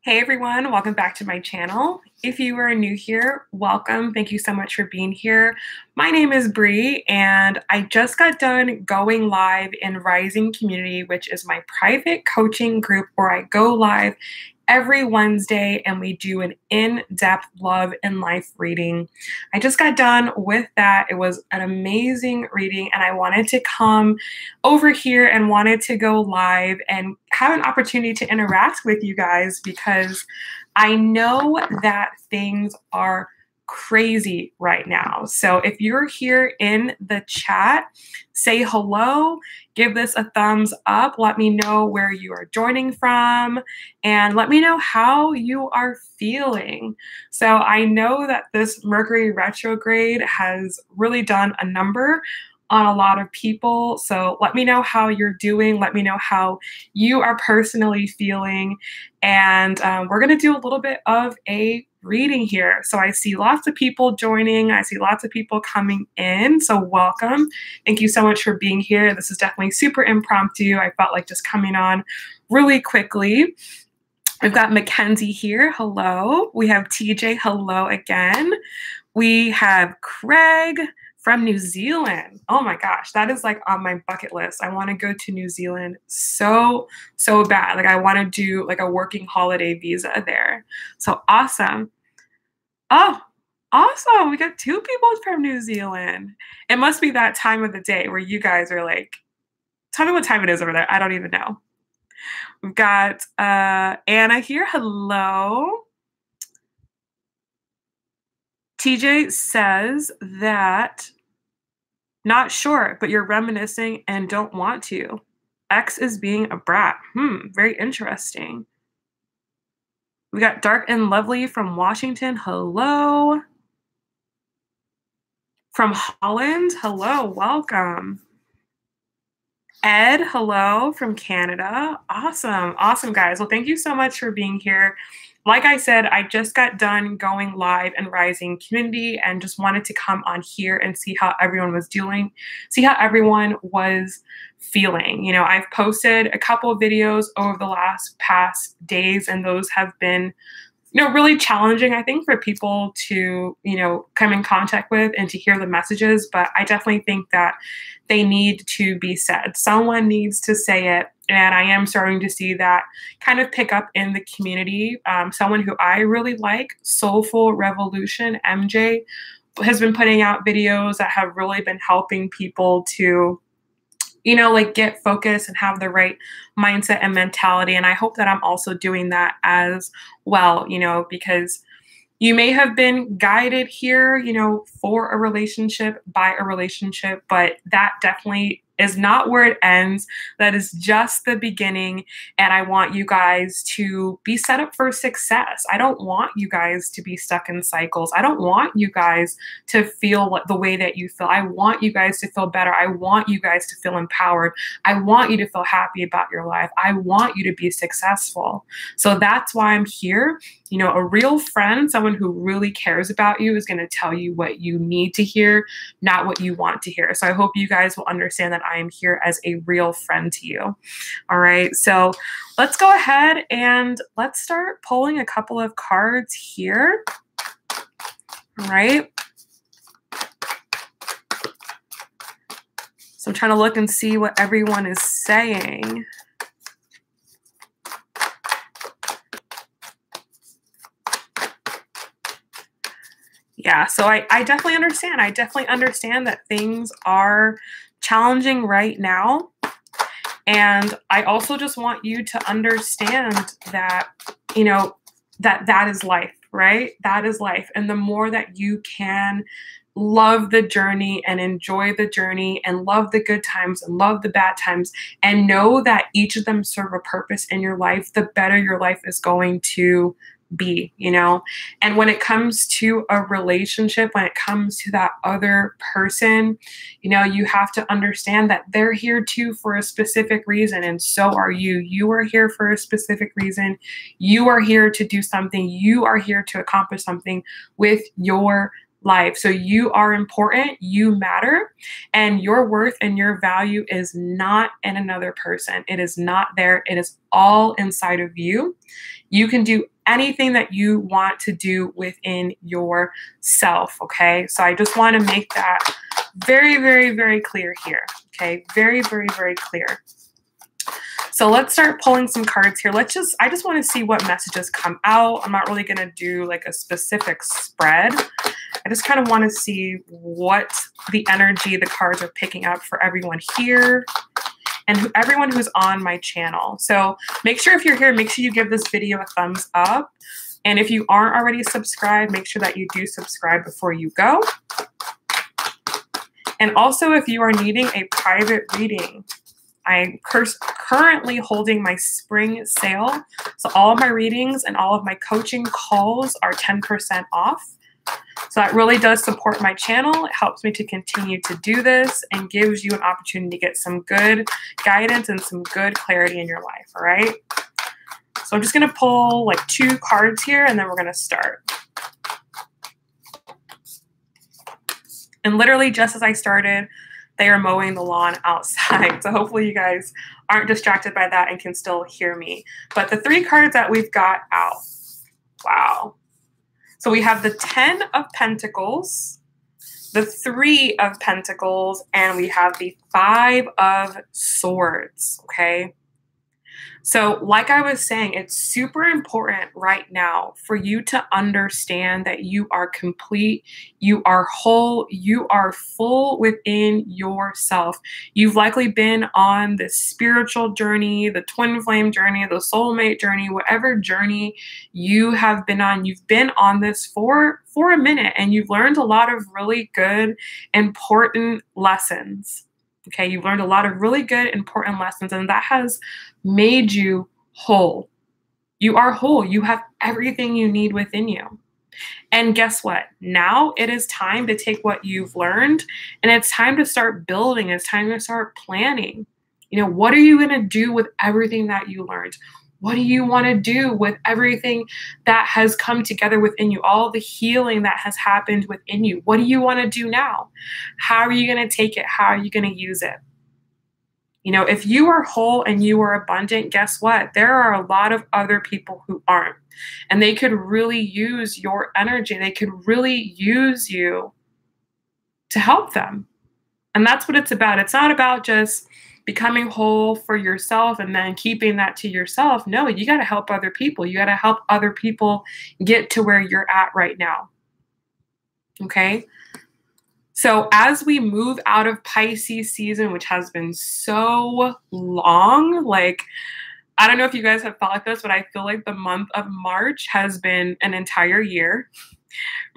Hey everyone, welcome back to my channel. If you are new here, welcome. Thank you so much for being here. My name is Bree and I just got done going live in Rising Community, which is my private coaching group where I go live every Wednesday and we do an in-depth love and life reading. I just got done with that. It was an amazing reading and I wanted to come over here and wanted to go live and have an opportunity to interact with you guys because I know that things are crazy right now. So if you're here in the chat, say hello, give this a thumbs up, let me know where you are joining from, and let me know how you are feeling. So I know that this Mercury retrograde has really done a number on a lot of people. So let me know how you're doing. Let me know how you are personally feeling. And we're going to do a little bit of a reading here. So I see lots of people joining. I see lots of people coming in. So welcome. Thank you so much for being here. This is definitely super impromptu. I felt like just coming on really quickly. We've got Mackenzie here. Hello. We have TJ. Hello again. We have Craig from New Zealand. Oh my gosh, that is like on my bucket list. I want to go to New Zealand so bad. Like I want to do like a working holiday visa there. So awesome. Oh, awesome. We got two people from New Zealand. It must be that time of the day where you guys are like, tell me what time it is over there. I don't even know. We've got Anna here. Hello. TJ says that, not sure, but you're reminiscing and don't want to. X is being a brat. Very interesting. We got Dark and Lovely from Washington. Hello. From Holland. Hello, welcome. Ed, hello from Canada. Awesome. Awesome, guys. Well, thank you so much for being here. Like I said, I just got done going live in Rising Community and just wanted to come on here and see how everyone was doing, see how everyone was feeling. You know, I've posted a couple of videos over the past days, and those have been, you know, really challenging, I think, for people to, you know, come in contact with and to hear the messages. But I definitely think that they need to be said. Someone needs to say it. And I am starting to see that kind of pick up in the community. Someone who I really like, Soulful Revolution, MJ, has been putting out videos that have really been helping people to, you know, like get focused and have the right mindset and mentality. And I hope that I'm also doing that as well, you know, because you may have been guided here, you know, for a relationship, by a relationship, but that definitely is not where it ends. That is just the beginning. And I want you guys to be set up for success. I don't want you guys to be stuck in cycles. I don't want you guys to feel the way that you feel. I want you guys to feel better. I want you guys to feel empowered. I want you to feel happy about your life. I want you to be successful. So that's why I'm here. You know, a real friend, someone who really cares about you, is going to tell you what you need to hear, not what you want to hear. So I hope you guys will understand that I am here as a real friend to you. All right, so let's go ahead and let's start pulling a couple of cards here. All right. So I'm trying to look and see what everyone is saying. Yeah, so I definitely understand. I definitely understand that things are challenging right now. And I also just want you to understand that, you know, that is life, right? That is life. And the more that you can love the journey and enjoy the journey and love the good times and love the bad times and know that each of them serve a purpose in your life, the better your life is going to be, you know. And when it comes to a relationship, when it comes to that other person, you know, you have to understand that they're here too for a specific reason, and so are you. You are here for a specific reason. You are here to do something. You are here to accomplish something with your life. So you are important, you matter, and your worth and your value is not in another person. It is not there. It is all inside of you. You can do anything that you want to do within yourself, okay? So I just want to make that very, very, very clear here, okay? Very, very, very clear. So let's start pulling some cards here. I just want to see what messages come out. I'm not really going to do like a specific spread. I just kind of want to see what the energy the cards are picking up for everyone here and everyone who's on my channel. So make sure if you're here, make sure you give this video a thumbs up. And if you aren't already subscribed, make sure that you do subscribe before you go. And also, if you are needing a private reading, I'm currently holding my spring sale. So all of my readings and all of my coaching calls are 10% off. So that really does support my channel. It helps me to continue to do this and gives you an opportunity to get some good guidance and some good clarity in your life, all right? So I'm just going to pull like 2 cards here and then we're going to start. And literally just as I started, they are mowing the lawn outside. So hopefully you guys aren't distracted by that and can still hear me. But the 3 cards that we've got out, wow. So we have the 10 of Pentacles, the 3 of Pentacles, and we have the 5 of Swords, okay? So like I was saying, it's super important right now for you to understand that you are complete, you are whole, you are full within yourself. You've likely been on the spiritual journey, the twin flame journey, the soulmate journey, whatever journey you have been on. You've been on this for a minute and you've learned a lot of really good, important lessons. Okay, you've learned a lot of really good, important lessons, and that has made you whole. You are whole. You have everything you need within you. And guess what? Now it is time to take what you've learned, and it's time to start building. It's time to start planning. You know, what are you going to do with everything that you learned? What do you want to do with everything that has come together within you, all the healing that has happened within you? What do you want to do now? How are you going to take it? How are you going to use it? You know, if you are whole and you are abundant, guess what? There are a lot of other people who aren't. And they could really use your energy. They could really use you to help them. And that's what it's about. It's not about just becoming whole for yourself and then keeping that to yourself. No, you got to help other people. You got to help other people get to where you're at right now. Okay? So as we move out of Pisces season, which has been so long, like, I don't know if you guys have felt like this, but I feel like the month of March has been an entire year.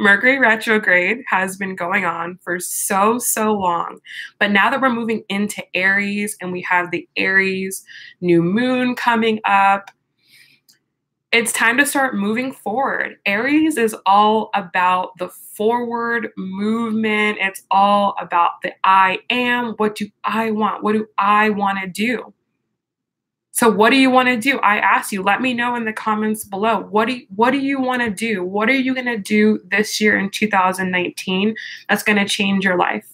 Mercury retrograde has been going on for so long. But now that we're moving into Aries and we have the Aries new moon coming up, it's time to start moving forward. Aries is all about the forward movement. It's all about the I am. What do I want? What do I want to do? So what do you want to do? I ask you, let me know in the comments below. What do you want to do? What are you going to do this year in 2019 that's going to change your life?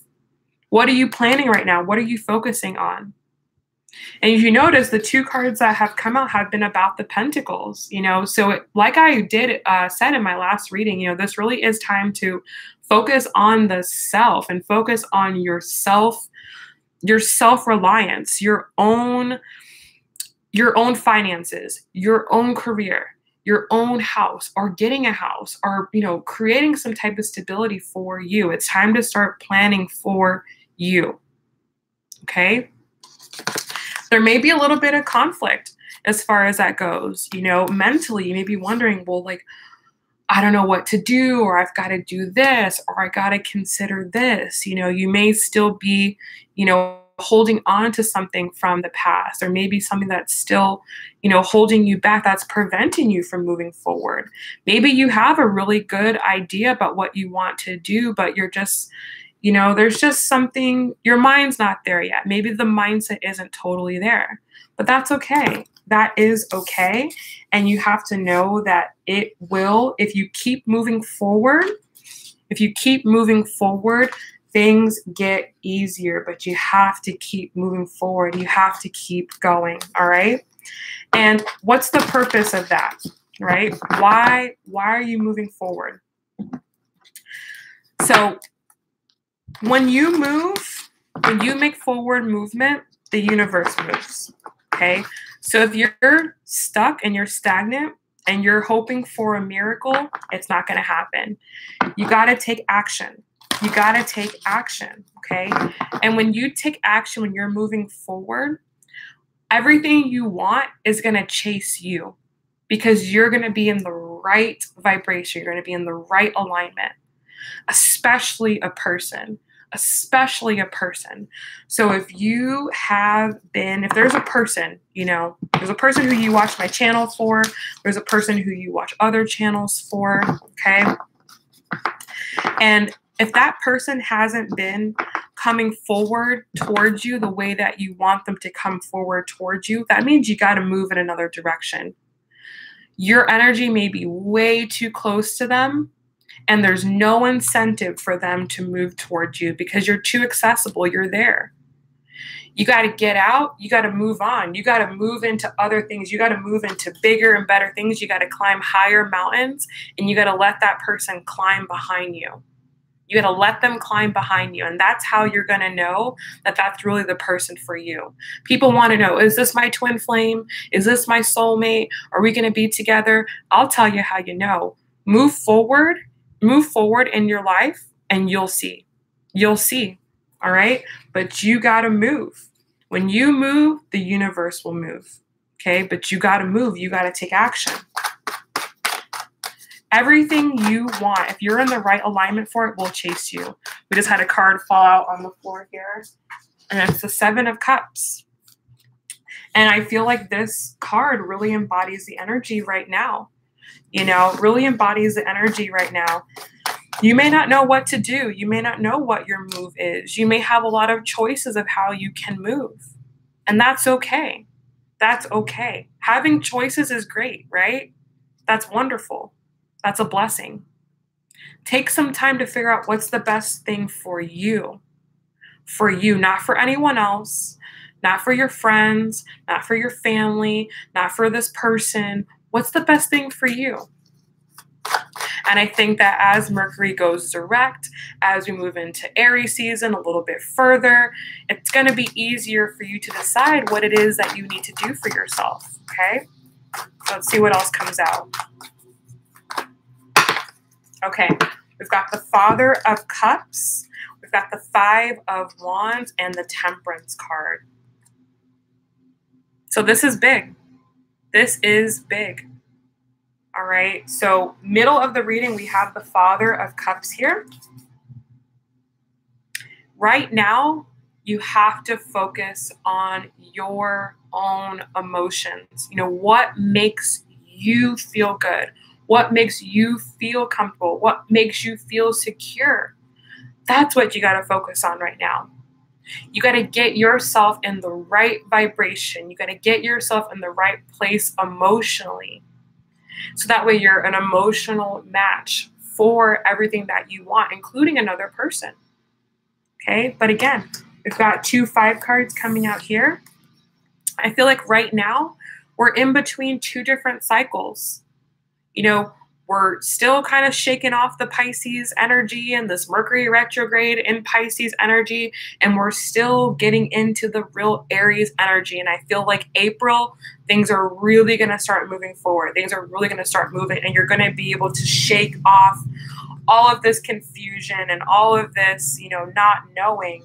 What are you planning right now? What are you focusing on? And if you notice, the 2 cards that have come out have been about the Pentacles, you know, so like I said in my last reading, you know, this really is time to focus on the self and focus on yourself, your self-reliance, your own finances, your own career, your own house, or getting a house, or, you know, creating some type of stability for you. It's time to start planning for you. Okay? There may be a little bit of conflict as far as that goes. You know, mentally, you may be wondering, well, like, I don't know what to do, or I've got to do this, or I got to consider this. You know, you may still be, you know, holding on to something from the past, or maybe something that's still, you know, holding you back, that's preventing you from moving forward. Maybe you have a really good idea about what you want to do, but you're just, you know, there's just something, your mind's not there yet. Maybe the mindset isn't totally there, but that's okay. That is okay. And you have to know that it will, if you keep moving forward, If you keep moving forward, things get easier, but you have to keep moving forward. You have to keep going, all right? And what's the purpose of that, right? Why are you moving forward? So when you make forward movement, the universe moves, okay? So if you're stuck and you're stagnant and you're hoping for a miracle, it's not going to happen. You got to take action. You got to take action, okay? And when you take action, when you're moving forward, everything you want is going to chase you because you're going to be in the right vibration. You're going to be in the right alignment, especially a person. So if there's a person, there's a person who you watch my channel for, there's a person who you watch other channels for, okay? And if that person hasn't been coming forward towards you the way that you want them to come forward towards you, that means you got to move in another direction. Your energy may be way too close to them, and there's no incentive for them to move towards you because you're too accessible. You're there. You got to get out. You got to move on. You got to move into other things. You got to move into bigger and better things. You got to climb higher mountains, and you got to let that person climb behind you. You got to let them climb behind you. And that's how you're going to know that that's really the person for you. People want to know, is this my twin flame? Is this my soulmate? Are we going to be together? I'll tell you how you know. Move forward in your life and you'll see. You'll see. All right. But you got to move. When you move, the universe will move. Okay. But you got to move. You got to take action. Everything you want, if you're in the right alignment for it, will chase you. We just had a card fall out on the floor here, and it's the 7 of Cups. And I feel like this card really embodies the energy right now. Really embodies the energy right now. You may not know what to do. You may not know what your move is. You may have a lot of choices of how you can move. And that's okay. That's okay. Having choices is great, right? That's wonderful. That's a blessing. Take some time to figure out what's the best thing for you. For you, not for anyone else, not for your friends, not for your family, not for this person. What's the best thing for you? And I think that as Mercury goes direct, as we move into Aries season a little bit further, it's going to be easier for you to decide what it is that you need to do for yourself, okay? So let's see what else comes out. Okay, we've got the Father of Cups, we've got the 5 of Wands, and the Temperance card. So this is big. This is big. All right, so middle of the reading, we have the Father of Cups here. Right now, you have to focus on your own emotions. What makes you feel good? What makes you feel comfortable? What makes you feel secure? That's what you got to focus on right now. You got to get yourself in the right vibration. You got to get yourself in the right place emotionally. So that way you're an emotional match for everything that you want, including another person. Okay, but again, we've got 2 5 cards coming out here. I feel like right now we're in between 2 different cycles. We're still kind of shaking off the Pisces energy and this Mercury retrograde in Pisces energy, and we're still getting into the real Aries energy. And I feel like April, things are really going to start moving forward. Things are really going to start moving, and you're going to be able to shake off all of this confusion and all of this, not knowing.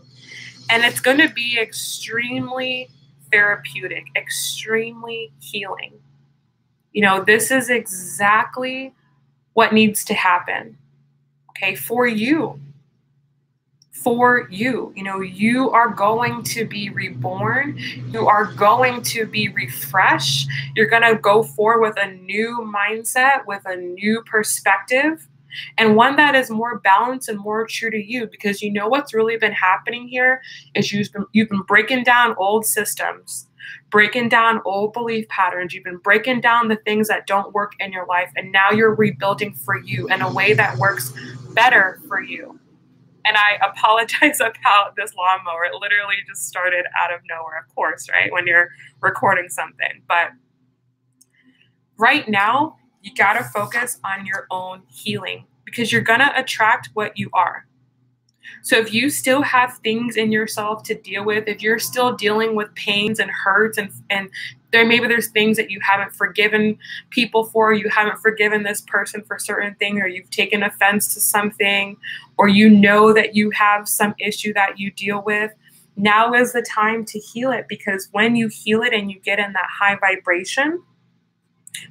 And it's going to be extremely therapeutic, extremely healing. This is exactly what needs to happen, okay, for you. For you. You are going to be reborn. You are going to be refreshed. You're going to go forward with a new mindset, with a new perspective, and one that is more balanced and more true to you, because what's really been happening here is you've been breaking down old systems, breaking down old belief patterns. You've been breaking down the things that don't work in your life, and now you're rebuilding for you in a way that works better for you. And I apologize about this lawnmower. It literally just started out of nowhere, of course, right? When you're recording something. But right now, you got to focus on your own healing because you're going to attract what you are. So if you still have things in yourself to deal with, if you're still dealing with pains and hurts and maybe there's things that you haven't forgiven people for, you haven't forgiven this person for certain things, or you've taken offense to something, or you know that you have some issue that you deal with, now is the time to heal it, because when you heal it and you get in that high vibration,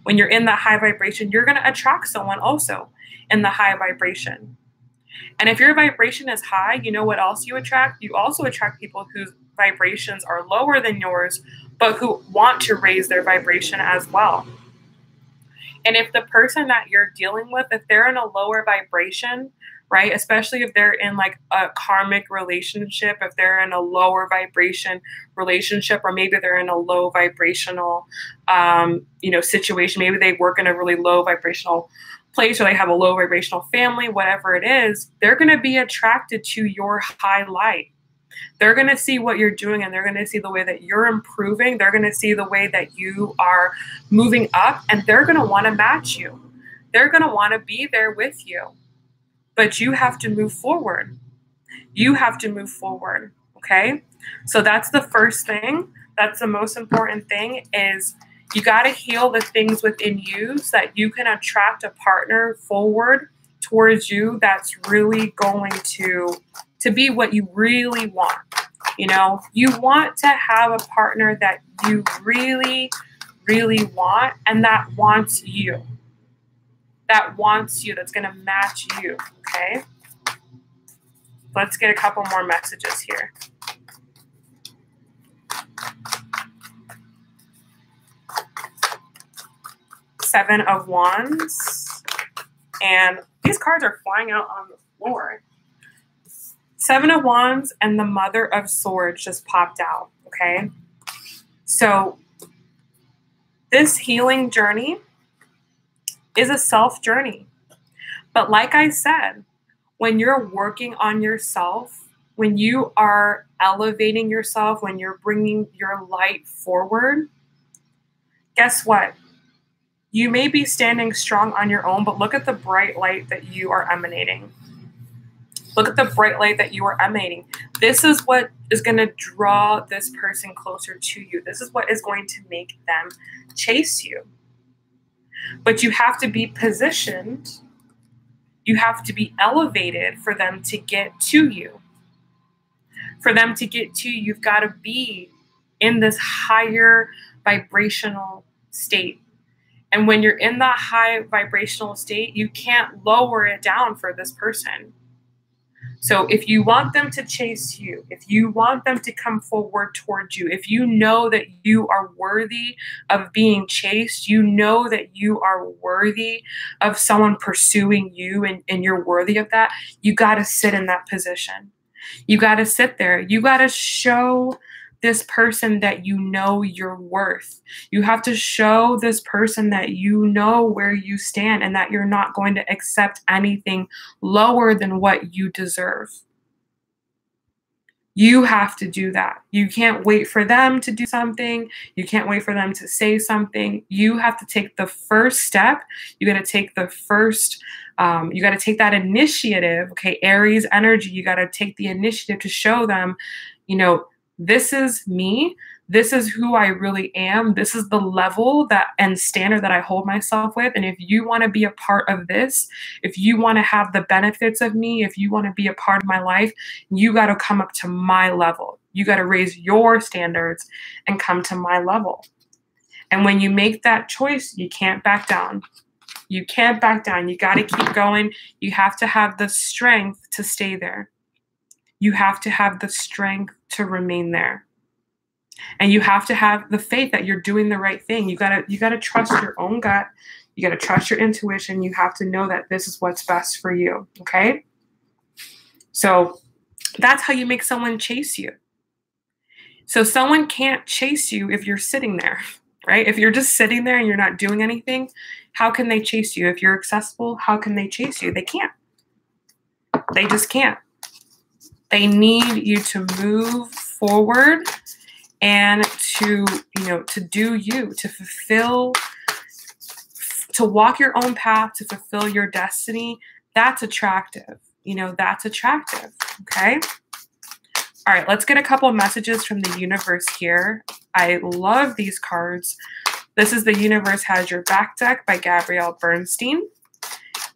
when you're in that high vibration, you're going to attract someone also in the high vibration. And if your vibration is high, you know what else you attract? You also attract people whose vibrations are lower than yours, but who want to raise their vibration as well. And if the person that you're dealing with, if they're in a lower vibration, right, especially if they're in like a karmic relationship, if they're in a lower vibration relationship, or maybe they're in a low vibrational, situation, maybe they work in a really low vibrational place, or they have a low vibrational family, whatever it is, they're going to be attracted to your high light. They're going to see what you're doing, and they're going to see the way that you're improving. They're going to see the way that you are moving up, and they're going to want to match you. They're going to want to be there with you. But you have to move forward. You have to move forward, okay? So that's the first thing. That's the most important thing, is you got to heal the things within you so that you can attract a partner forward towards you that's really going to be what you really want. You know, you want to have a partner that you really, really want, and that wants you. That wants you, that's going to match you, okay? Let's get a couple more messages here. Seven of Wands, and these cards are flying out on the floor. Seven of Wands and the Mother of Swords just popped out, okay? So this healing journey is a self journey. But like I said, when you're working on yourself, when you are elevating yourself, when you're bringing your light forward, guess what? You may be standing strong on your own, but look at the bright light that you are emanating. Look at the bright light that you are emanating. This is what is going to draw this person closer to you. This is what is going to make them chase you. But you have to be positioned. You have to be elevated for them to get to you. For them to get to you, you've got to be in this higher vibrational state. And when you're in that high vibrational state, you can't lower it down for this person. So if you want them to chase you, if you want them to come forward towards you, if you know that you are worthy of being chased, you know that you are worthy of someone pursuing you, and you're worthy of that, you got to sit in that position. You got to sit there. You got to show this person that you know your worth. You have to show this person that you know where you stand and that you're not going to accept anything lower than what you deserve. You have to do that. You can't wait for them to do something. You can't wait for them to say something. You have to take the first step. You got to take the first, you got to take that initiative. Okay, Aries energy, you got to take the initiative to show them, you know, this is me. This is who I really am. This is the level that and standard that I hold myself with. And if you want to be a part of this, if you want to have the benefits of me, if you want to be a part of my life, you got to come up to my level. You got to raise your standards and come to my level. And when you make that choice, you can't back down. You can't back down. You got to keep going. You have to have the strength to stay there. You have to have the strength to remain there. And you have to have the faith that you're doing the right thing. You gotta trust your own gut. You gotta trust your intuition. You have to know that this is what's best for you. Okay? So that's how you make someone chase you. So someone can't chase you if you're sitting there, right? If you're just sitting there and you're not doing anything, how can they chase you? If you're accessible, how can they chase you? They can't. They just can't. They need you to move forward and to, to do you, to fulfill, to walk your own path, to fulfill your destiny. That's attractive. That's attractive. Okay. All right. Let's get a couple of messages from the universe here. I love these cards. This is The Universe Has Your Back deck by Gabrielle Bernstein.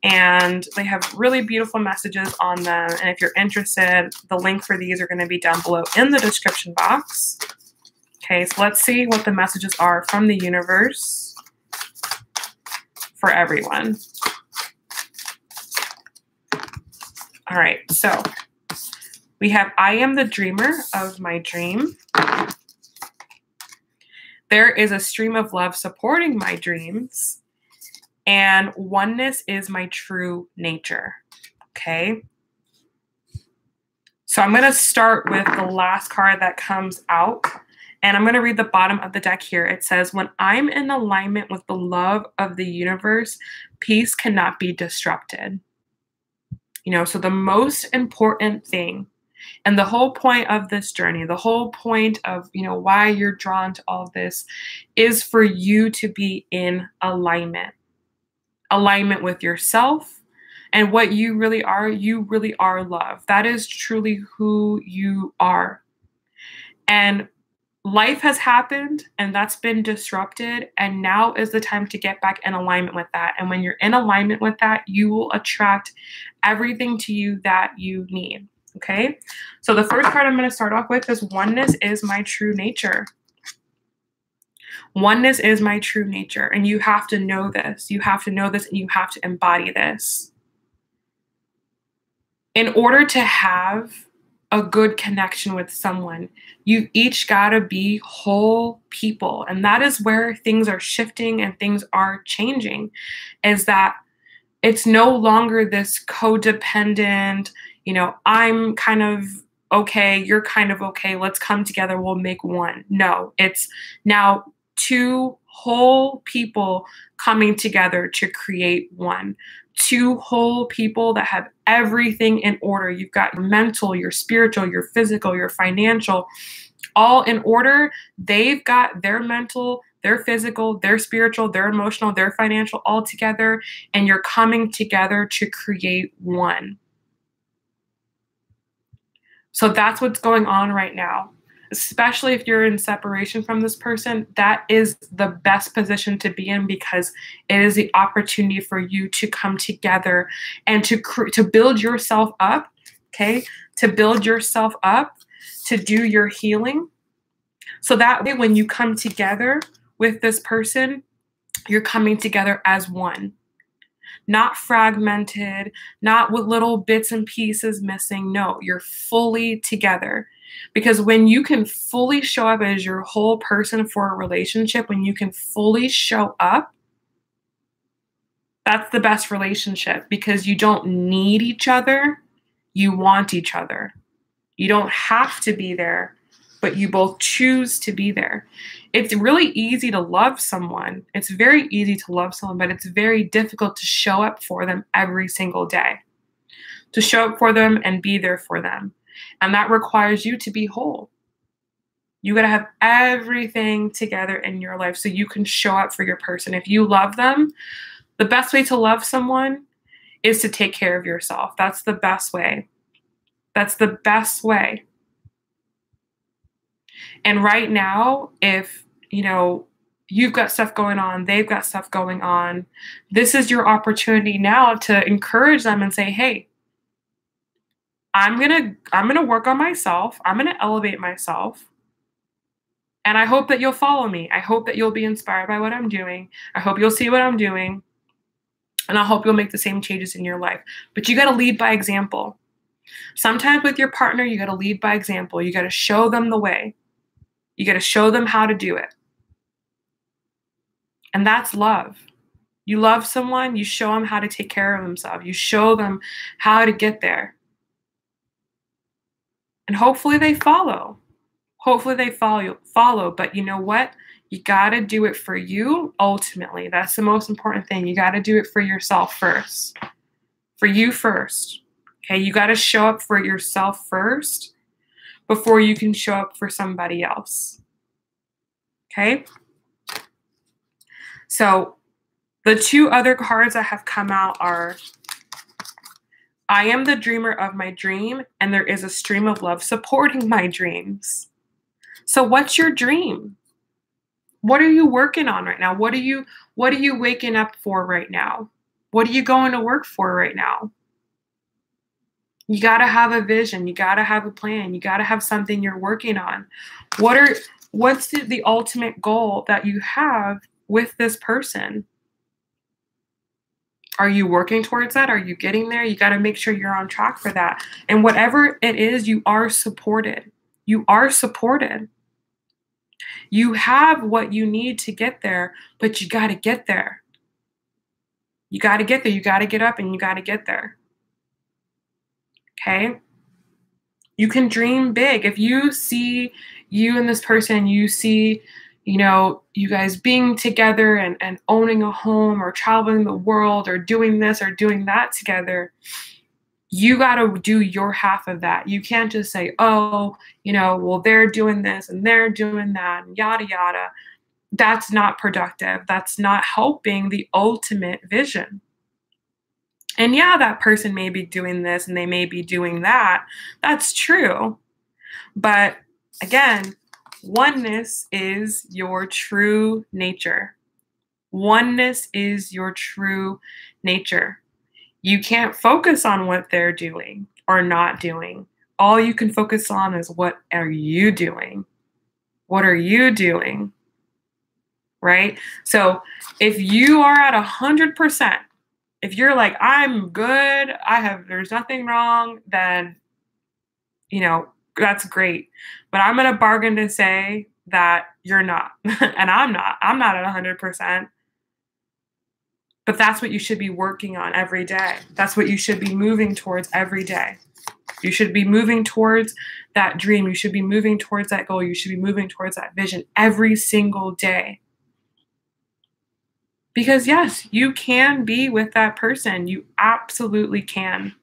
And they have really beautiful messages on them. And if you're interested, the link for these are going to be down below in the description box. Okay, so let's see what the messages are from the universe for everyone. All right, so we have, I am the dreamer of my dream. There is a stream of love supporting my dreams. And oneness is my true nature. Okay. So I'm going to start with the last card that comes out. And I'm going to read the bottom of the deck here. It says, when I'm in alignment with the love of the universe, peace cannot be disrupted. So the most important thing and the whole point of this journey, the whole point of, why you're drawn to all this is for you to be in alignment. Alignment with yourself and what you really are. You really are love. That is truly who you are. And life has happened and that's been disrupted. And now is the time to get back in alignment with that. And when you're in alignment with that, you will attract everything to you that you need. Okay. So the first card I'm going to start off with is oneness is my true nature. Oneness is my true nature. And you have to know this. You have to know this and you have to embody this. In order to have a good connection with someone, you've each got to be whole people. And that is where things are shifting and things are changing, is that it's no longer this codependent, I'm kind of okay, you're kind of okay, let's come together, we'll make one. No, it's now two whole people coming together to create one. Two whole people that have everything in order. You've got your mental, your spiritual, your physical, your financial, all in order. They've got their mental, their physical, their spiritual, their emotional, their financial all together, and you're coming together to create one. So that's what's going on right now. Especially if you're in separation from this person, that is the best position to be in, because it is the opportunity for you to come together and to build yourself up, okay? To build yourself up, to do your healing. So that way, when you come together with this person, you're coming together as one. Not fragmented, not with little bits and pieces missing. No, you're fully together. Because when you can fully show up as your whole person for a relationship, when you can fully show up, that's the best relationship, because you don't need each other. You want each other. You don't have to be there, but you both choose to be there. It's really easy to love someone. It's very easy to love someone, but it's very difficult to show up for them every single day. To show up for them and be there for them. And that requires you to be whole. You got to have everything together in your life so you can show up for your person. If you love them, the best way to love someone is to take care of yourself. That's the best way. That's the best way. And right now, if, you've got stuff going on, they've got stuff going on, this is your opportunity now to encourage them and say, hey, I'm gonna work on myself. I'm gonna elevate myself. And I hope that you'll follow me. I hope that you'll be inspired by what I'm doing. I hope you'll see what I'm doing. And I hope you'll make the same changes in your life. But you got to lead by example. Sometimes with your partner, you got to lead by example. You got to show them the way. You got to show them how to do it. And that's love. You love someone, you show them how to take care of themselves. You show them how to get there. And hopefully they follow. Hopefully they follow. But you know what? You got to do it for you ultimately. That's the most important thing. You got to do it for yourself first. For you first. Okay, you got to show up for yourself first before you can show up for somebody else. Okay? So the two other cards that have come out are I am the dreamer of my dream, and there is a stream of love supporting my dreams. So what's your dream? What are you working on right now? What are you waking up for right now? What are you going to work for right now? You got to have a vision. You got to have a plan. You got to have something you're working on. What's the ultimate goal that you have with this person? Are you working towards that? Are you getting there? You got to make sure you're on track for that. And whatever it is, you are supported. You are supported. You have what you need to get there, but you got to get there. You got to get there. You got to get up and you got to get there. Okay? You can dream big. If you see you and this person, you see, you guys being together and owning a home or traveling the world or doing this or doing that together, you got to do your half of that. You can't just say, oh, well, they're doing this and they're doing that and yada, yada. That's not productive. That's not helping the ultimate vision. And yeah, that person may be doing this and they may be doing that. That's true. But again, oneness is your true nature. Oneness is your true nature. You can't focus on what they're doing or not doing. All you can focus on is what are you doing? What are you doing? Right? So if you are at 100%, if you're like, I'm good, there's nothing wrong, then, that's great. But I'm going to bargain to say that you're not. And I'm not at 100%. But that's what you should be working on every day. That's what you should be moving towards every day. You should be moving towards that dream. You should be moving towards that goal. You should be moving towards that vision every single day. Because yes, you can be with that person. You absolutely can.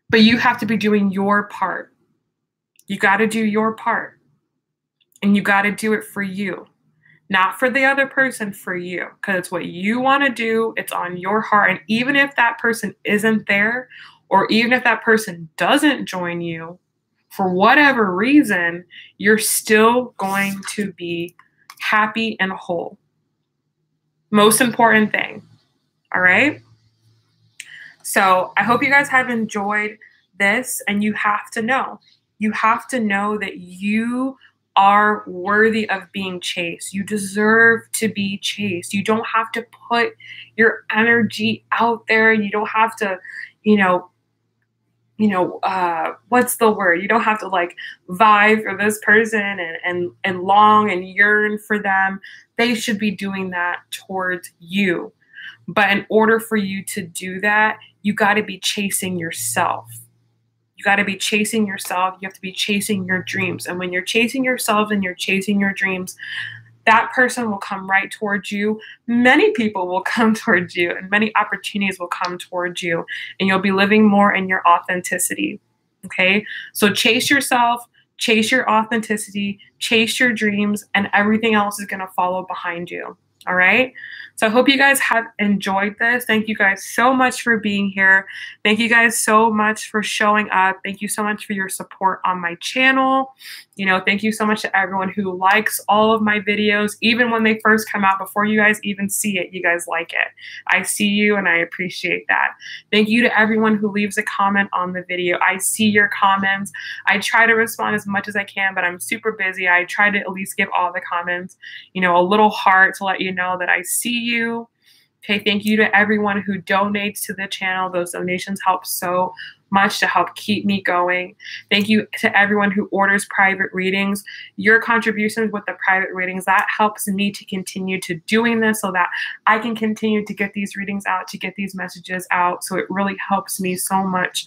But you have to be doing your part. You got to do your part. And you got to do it for you. Not for the other person, for you. Because it's what you want to do. It's on your heart. And even if that person isn't there, or even if that person doesn't join you, for whatever reason, you're still going to be happy and whole. Most important thing. All right? So I hope you guys have enjoyed this, and you have to know that you are worthy of being chased. You deserve to be chased. You don't have to put your energy out there. You don't have to, what's the word? You don't have to vie for this person and long and yearn for them. They should be doing that towards you. But in order for you to do that, you got to be chasing yourself. You got to be chasing yourself. You have to be chasing your dreams. And when you're chasing yourself and you're chasing your dreams, that person will come right towards you. Many people will come towards you, and many opportunities will come towards you, and you'll be living more in your authenticity. Okay? So chase yourself, chase your authenticity, chase your dreams, and everything else is going to follow behind you. All right? So I hope you guys have enjoyed this. Thank you guys so much for being here. Thank you guys so much for showing up. Thank you so much for your support on my channel. Thank you so much to everyone who likes all of my videos, even when they first come out, before you guys even see it, you guys like it. I see you and I appreciate that. Thank you to everyone who leaves a comment on the video. I see your comments. I try to respond as much as I can, but I'm super busy. I try to at least give all the comments, a little heart to let you know that I see you. Okay, thank you to everyone who donates to the channel. Those donations help so much to help keep me going. Thank you to everyone who orders private readings. Your contributions with the private readings, that helps me to continue to doing this so that I can continue to get these readings out, to get these messages out. So it really helps me so much,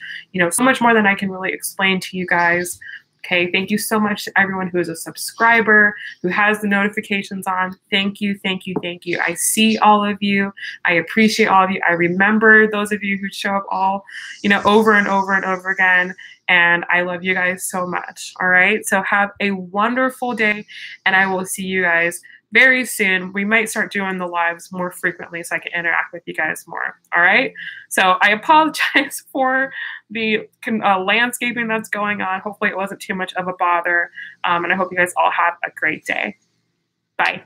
so much more than I can really explain to you guys. Okay, thank you so much to everyone who is a subscriber, who has the notifications on. Thank you, thank you, thank you. I see all of you. I appreciate all of you. I remember those of you who show up all, over and over and over again. And I love you guys so much. All right, so have a wonderful day, and I will see you guys very soon. We might start doing the lives more frequently so I can interact with you guys more. All right. So I apologize for the landscaping that's going on. Hopefully it wasn't too much of a bother. And I hope you guys all have a great day. Bye.